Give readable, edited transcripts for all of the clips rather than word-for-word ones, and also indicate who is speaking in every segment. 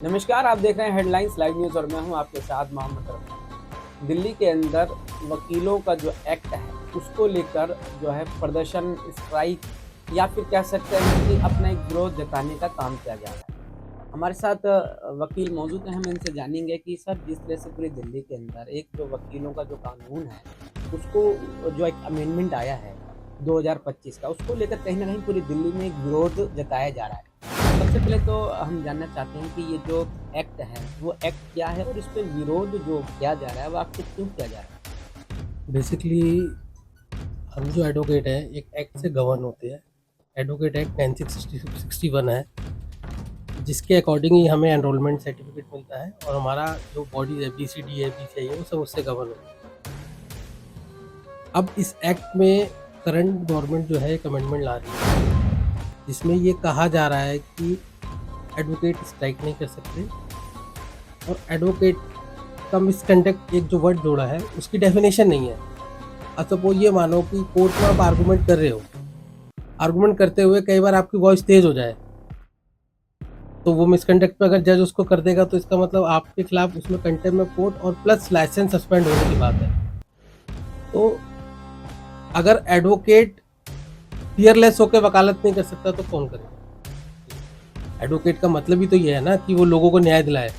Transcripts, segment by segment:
Speaker 1: नमस्कार, आप देख रहे हैं हेडलाइंस लाइव न्यूज़ और मैं हूं आपके साथ मोहम्मद रफ़ी। दिल्ली के अंदर वकीलों का जो एक्ट है उसको लेकर जो है प्रदर्शन, स्ट्राइक या फिर कह सकते हैं कि अपना एक विरोध जताने का काम किया जा रहा है। हमारे साथ वकील मौजूद हैं, हम इनसे जानेंगे कि सर जिस तरह से पूरी दिल्ली के अंदर एक जो वकीलों का जो कानून है उसको जो एक अमेंडमेंट आया है 2025 का, उसको लेकर कहीं न कहीं पूरी दिल्ली में एक विरोध जताया जा रहा है। सबसे पहले तो हम जानना चाहते हैं कि ये जो एक्ट है, वो एक्ट क्या है और इस पे विरोध जो किया जा रहा है, वो आखिर क्यों किया जा रहा है?
Speaker 2: बेसिकली हम जो एडवोकेट हैं एक एक्ट से गवर्न होते हैं। एडवोकेट एक्ट 9661 है, जिसके अकॉर्डिंग ही हमें एनरोलमेंट सर्टिफिकेट मिलता है और हमारा जो बॉडी है BCD है BCI है वो सब उससे गवर्न होता है। अब इस एक्ट में करंट गवर्नमेंट जो है एक अमेंडमेंट ला रही है, जिसमें ये कहा जा रहा है कि एडवोकेट स्ट्राइक नहीं कर सकते और एडवोकेट का मिसकंडक्ट एक जो वर्ड जोड़ा है उसकी डेफिनेशन नहीं है। अब सपोज ये मानो कि कोर्ट में आप आर्गूमेंट कर रहे हो, आर्गूमेंट करते हुए कई बार आपकी वॉइस तेज हो जाए, तो वो मिसकंडक्ट पे अगर जज उसको कर देगा तो इसका मतलब आपके खिलाफ उसमें कंटेम्प्ट ऑफ कोर्ट और प्लस लाइसेंस सस्पेंड होने की बात है। तो अगर एडवोकेट फियरलेस होकर वकालत नहीं कर सकता तो कौन करेगा? एडवोकेट का मतलब ही तो ये है ना कि वो लोगों को न्याय दिलाए।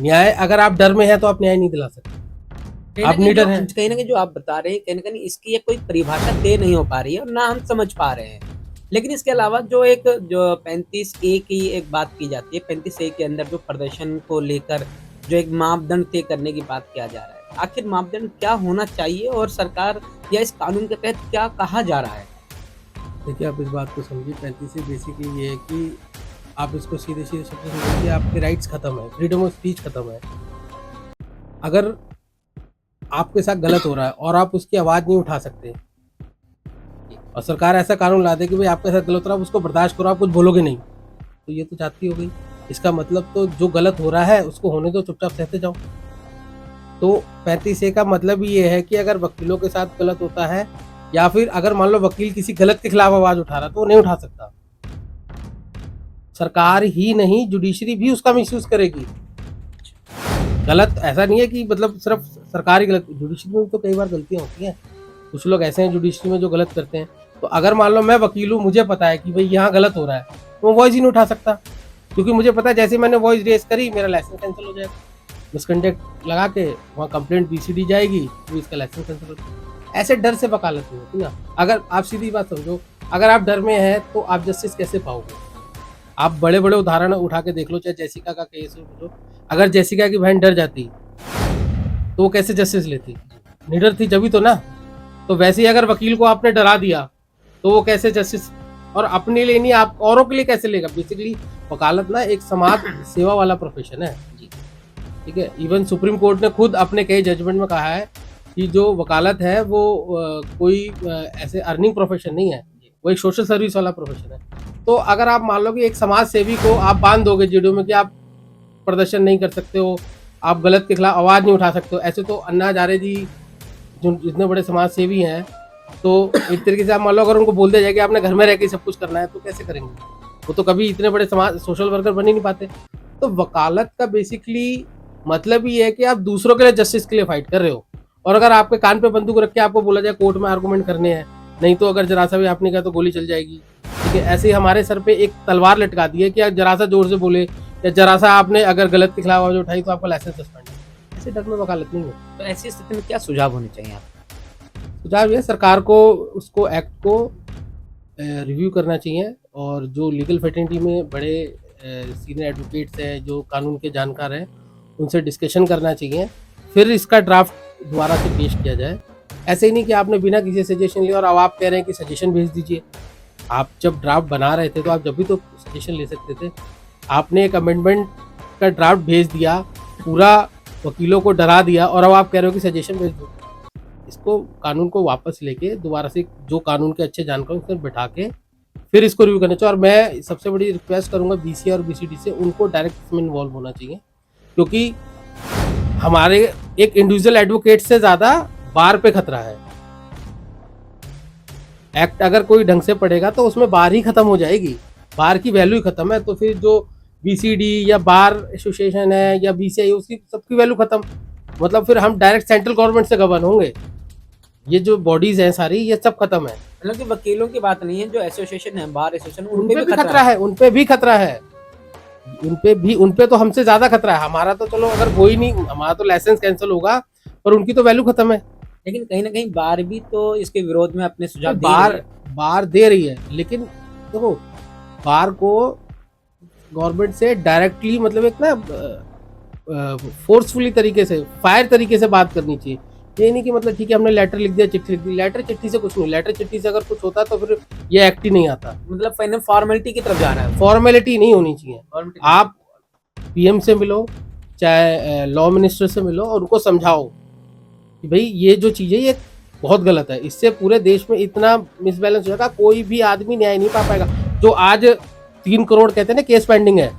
Speaker 2: न्याय अगर आप डर में हैं तो आप न्याय नहीं दिला सकते। आप निडर हैं।
Speaker 1: कहीं न कहीं जो आप बता रहे हैं, कहीं न कहीं इसकी एक कोई परिभाषा तय नहीं हो पा रही है और ना हम समझ पा रहे हैं। लेकिन इसके अलावा जो 35A की एक बात की जाती है, 35A के अंदर जो प्रदर्शन को लेकर जो एक मापदंड तय करने की बात किया जा रहा है। आखिर मापदंड क्या होना चाहिए और सरकार या इस कानून के तहत क्या कहा जा रहा है?
Speaker 2: देखिए, आप इस बात को समझिए, 35 से बेसिकली ये है कि आप इसको सीधे-सीधे शब्दों में समझिए, आपके राइट्स खत्म है, फ्रीडम ऑफ स्पीच खत्म है। अगर आपके साथ गलत हो रहा है और आप उसकी आवाज़ नहीं उठा सकते और सरकार ऐसा कानून ला दे कि भाई आपके साथ गलत हो रहा है, आप उसको बर्दाश्त करो, आप कुछ बोलोगे नहीं, तो ये तो जाती हो गई। इसका मतलब तो जो गलत हो रहा है उसको होने दो, चुपचाप सहते जाओ। तो 35A का मतलब ही ये है कि अगर वकीलों के साथ गलत होता है या फिर अगर मान लो वकील किसी गलत के खिलाफ आवाज़ उठा रहा है तो वो नहीं उठा सकता। सरकार ही नहीं, जुडिशरी भी उसका मिसयूज़ करेगी। गलत ऐसा नहीं है कि मतलब सिर्फ सरकार ही गलत, जुडिशरी में तो कई बार गलतियाँ होती हैं। कुछ लोग ऐसे हैं जुडिशरी में जो गलत करते हैं। तो अगर मान लो मैं वकील हूँ, मुझे पता है कि भाई यहाँ गलत हो रहा है, तो मैं वॉइस ही नहीं उठा सकता, क्योंकि मुझे पता है जैसे मैंने वॉइस रेज करी मेरा लाइसेंस कैंसिल हो जाएगा। मिसकंडक्ट लगा के वहाँ कंप्लेंट BCD जाएगी तो इसका लाइसेंस कैंसिल हो जाएगा। ऐसे डर से वकालत नहीं होती ना। अगर आप सीधी बात समझो, अगर आप डर में हैं तो आप जस्टिस कैसे पाओगे? आप बड़े बड़े उदाहरण उठा के देख लो, चाहे जेसिका का केस हो, अगर जेसिका की बहन डर जाती तो वो कैसे जस्टिस लेती? निडर थी जभी तो ना। तो वैसे ही अगर वकील को आपने डरा दिया तो वो कैसे जस्टिस, और अपने लिए नहीं आप औरों के लिए कैसे लेगा? बेसिकली वकालत ना एक समाज सेवा वाला प्रोफेशन है, ठीक है। इवन सुप्रीम कोर्ट ने खुद अपने कई जजमेंट में कहा है कि जो वकालत है वो कोई ऐसे अर्निंग प्रोफेशन नहीं है, वो एक सोशल सर्विस वाला प्रोफेशन है। तो अगर आप मान लो कि एक समाज सेवी को आप बांध दोगे जेडीओ में कि आप प्रदर्शन नहीं कर सकते हो, आप गलत के खिलाफ आवाज़ नहीं उठा सकते हो, ऐसे तो अन्ना हजारे जी जो इतने बड़े समाज सेवी हैं, तो एक तरीके से आप मान लो अगर उनको बोल दिया जाए कि आपने घर में रह के सब कुछ करना है तो कैसे करेंगे? वो तो कभी इतने बड़े समाज सोशल वर्कर बन ही नहीं पाते। तो वकालत का बेसिकली मतलब ये है कि आप दूसरों के लिए जस्टिस के लिए फाइट कर रहे हो, और अगर आपके कान पे बंदूक रख के आपको बोला जाए कोर्ट में आर्गूमेंट करने हैं, नहीं तो अगर जरा सा भी आपने कहा तो गोली चल जाएगी, ठीक है। ऐसे ही हमारे सर पे एक तलवार लटका दी है कि जरा सा जोर से बोले या जरा सा आपने अगर गलत के खिलाफ आवाज उठाई तो आपका लाइसेंस सस्पेंड है। ऐसे डर में वकालत नहीं है।
Speaker 1: तो ऐसी स्थिति में क्या सुझाव होने चाहिए आप?
Speaker 2: सुझाव ये सरकार को उसको एक्ट को रिव्यू करना चाहिए, और जो लीगल फैटर्निटी में बड़े सीनियर एडवोकेट्स हैं जो कानून के जानकार हैं उनसे डिस्कशन करना चाहिए, फिर इसका ड्राफ्ट दोबारा से पेश किया जाए। ऐसे ही नहीं कि आपने बिना किसी सजेशन लिया और अब आप कह रहे हैं कि सजेशन भेज दीजिए। आप जब ड्राफ्ट बना रहे थे तो आप जब भी तो सजेशन ले सकते थे। आपने एक अमेंडमेंट का ड्राफ्ट भेज दिया, पूरा वकीलों को डरा दिया, और अब आप कह रहे हो कि सजेशन भेज दो। इसको कानून को वापस लेके दोबारा से जो कानून के अच्छे जानकार उसमें बैठा के फिर इसको रिव्यू करना चाहिए। और मैं सबसे बड़ी रिक्वेस्ट करूंगा BCI और BCD से, उनको डायरेक्ट इसमें इन्वॉल्व होना चाहिए, क्योंकि हमारे एक इंडिविजुअल एडवोकेट से ज़्यादा बार पे खतरा है। एक्ट अगर कोई ढंग से पढ़ेगा तो उसमें बार ही खत्म हो जाएगी, बार की वैल्यू ही खत्म है। तो फिर जो बीसीडी या बार एसोसिएशन है या बीसीआई, उसकी सबकी वैल्यू खत्म। मतलब फिर हम डायरेक्ट सेंट्रल गवर्नमेंट से गवर्न होंगे। ये जो बॉडीज हैं सारी, ये सब खत्म है।
Speaker 1: मतलब कि वकीलों की बात नहीं है, जो एसोसिएशन है, बार एसोसिएशन,
Speaker 2: उन पे भी खतरा है, उन पे भी खतरा है, उन पे तो हमसे ज्यादा खतरा है। हमारा तो चलो अगर कोई नहीं, हमारा तो लाइसेंस कैंसिल होगा, पर उनकी तो वैल्यू खत्म है।
Speaker 1: लेकिन कहीं ना कहीं बार भी तो इसके विरोध में अपने सुझाव दे
Speaker 2: बार
Speaker 1: रही है।
Speaker 2: बार दे रही है, लेकिन देखो बार को गवर्नमेंट से डायरेक्टली मतलब एक ना फोर्सफुली तरीके से, फायर तरीके से बात करनी चाहिए। ये नहीं कि मतलब ठीक है हमने लेटर लिख दिया, चिट्ठी लिख दी, लेटर चिट्ठी से कुछ नहीं। लेटर चिट्ठी से अगर कुछ होता तो फिर ये एक्ट ही नहीं आता।
Speaker 1: मतलब फाइनल फॉर्मेलिटी की तरफ जा रहा है।
Speaker 2: फॉर्मेलिटी नहीं होनी चाहिए।
Speaker 1: Formality-
Speaker 2: आप पीएम से मिलो, चाहे लॉ मिनिस्टर से मिलो, और उनको समझाओ कि भाई ये जो चीज़ है ये बहुत गलत है। इससे पूरे देश में इतना मिसबैलेंस हो जाएगा, कोई भी आदमी न्याय नहीं पा पाएगा। जो आज 3 करोड़ कहते हैं ना केस पेंडिंग है,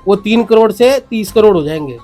Speaker 2: वो 3 करोड़ से 30 करोड़ हो जाएंगे।